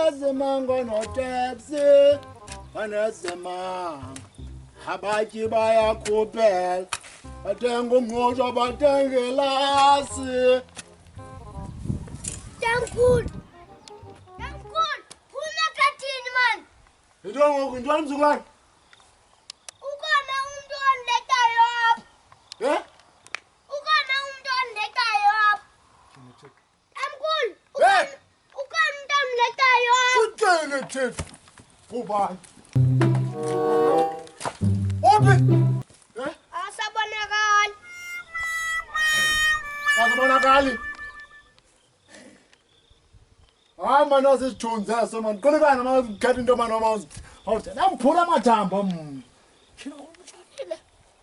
Banezimango notaxi, banezimango. Abatyi bayakhupela, bathenga umngqusho, bathenga ilasi. Tamkhulu, phuma kathini man? Yinto ngoku yintoni mzukulwana? Ukhona umntu ondileqayo apha. Ukhona umntu ondileqayo apha. Tamkhulu, ukhona umntu ondileqayo apha. Utshele Thefu, kubani? Uphi? Asabonakali. Akabonakali. Hayi mani wasisithunzi eso mani. Qulekana makhetha into mani awuthi. Namphula amathambo mna.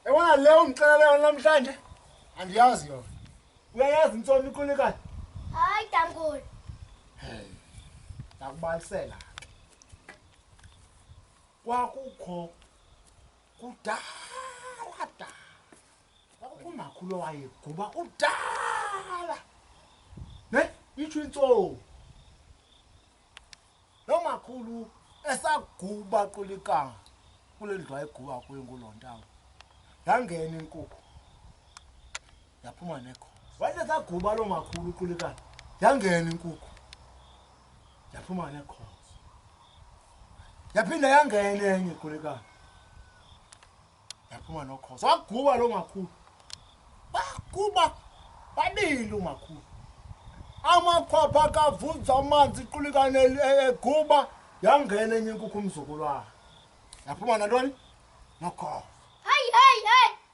Yabona le ungixeleleyo namhlanje? Andiyazi yona. Uyayazi intsomi iqulekana? Hayi tamkhulu. Ndakubalisela ke. Kwakukho kudala. Kwakumakhulu wayeguba kudala. Ne? Itsho intsomi. Lo makhulu esaguba Qulekana kule ndlu ayeguba kuyo ngulontawo. Yangena inkukhu. Yaphuma nekhosi. Wathi saguba lo makhulu Qulekana. Yangena inkukhu. Yaphuma nekhosi. Yaphinda yangena enye Qulekana. Yaphuma nokhosi. Waguba lo makhulu. Baguba babili umakhulu. Amakhwapha kavunza amanzi Qulekana eguba yangena enye inkukhu umzukulwana. Yaphuma nantoni? Nokhosi. Hayi,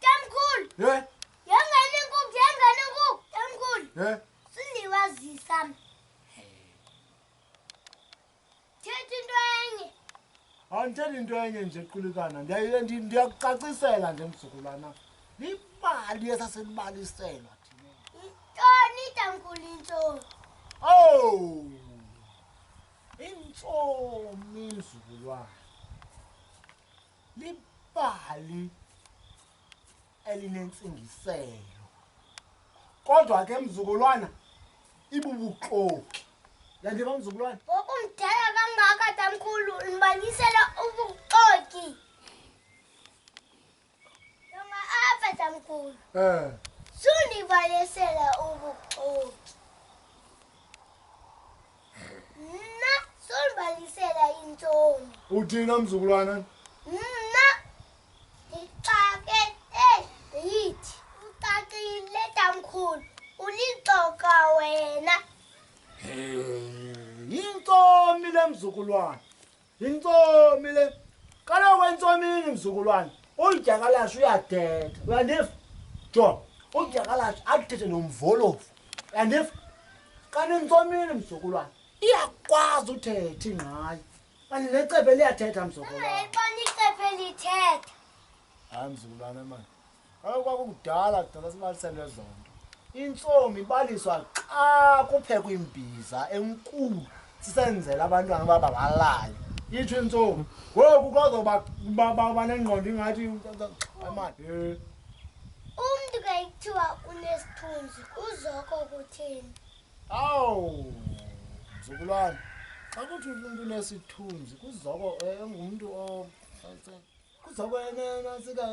tamkhulu. Yangena inkukhu. Tamkhulu. Sindiwazisa mna. Thetha into enye. Andithethi into enye nje Qulekana. Ndiyakucacisela nje mzukulwana. Libali esasilibaliselwa thina. Yintoni tamkhulu intsomi? Oh! Intsomi mzukulwana. Libali elinentsingiselo. Kodwa ke mzukulwana ibubuxoki. Yandiva mzukulwana? Ngokumdala kangaka tamkhulu ndibalisela ubuxoki. Yonga apha tamkhulu. Sundibalisela ubuxoki. Mna sundibalisela intsomi. Uthina mzukulwana? Mna ndixakete ndithi ucacile tamkhulu ulixoka wena. Yintsomi le mzukulwana. Yintsomi le. Kaloku entsomini mzukulwana. Udyakalashe uyathetha. Uyandiva? Jo, udyakalashe athethe nomvolovu. Uyandiva? Kanti entsomini mzukulwana iyakwazi uthetha ingqayi. Kanti necephe liyathetha mzukulwana. Ungayiboni icephe lithetha. Hayi mzukulwana mani. Kaloku kwakudala sibaliselwe zonto. Intsomi ibaliswa xa kuphekwa imbiza enkulu sisenzela abantwana baba balale. Itsho intsomi. Ngoku kwazoba nengqondo ingathi mani. Umntu ke kuthiwa unesithunzi uzoko kuthini? Awu mzukulwana. Xa kuthi umuntu unesithunzi kuzoko engumntu kuzoko nasika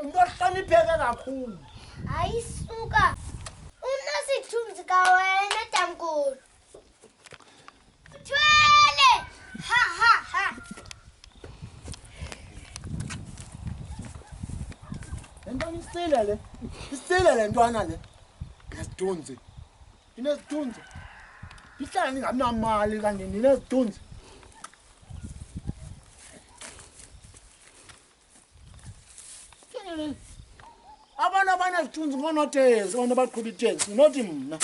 umuntu ohlonipheke kakhulu. Ayisuka. Unesithunzi kawena tamkhulu. Thwele! Ha. Lentwana isile le. Isile le ntwana le. Nesithunzi. Inesithunzi. Ihlala ningamnamali kanti ndinesithunzi. Abantu abanezithunzi ngonoteksi, abantu abaqhuba iteksi, nothi mna.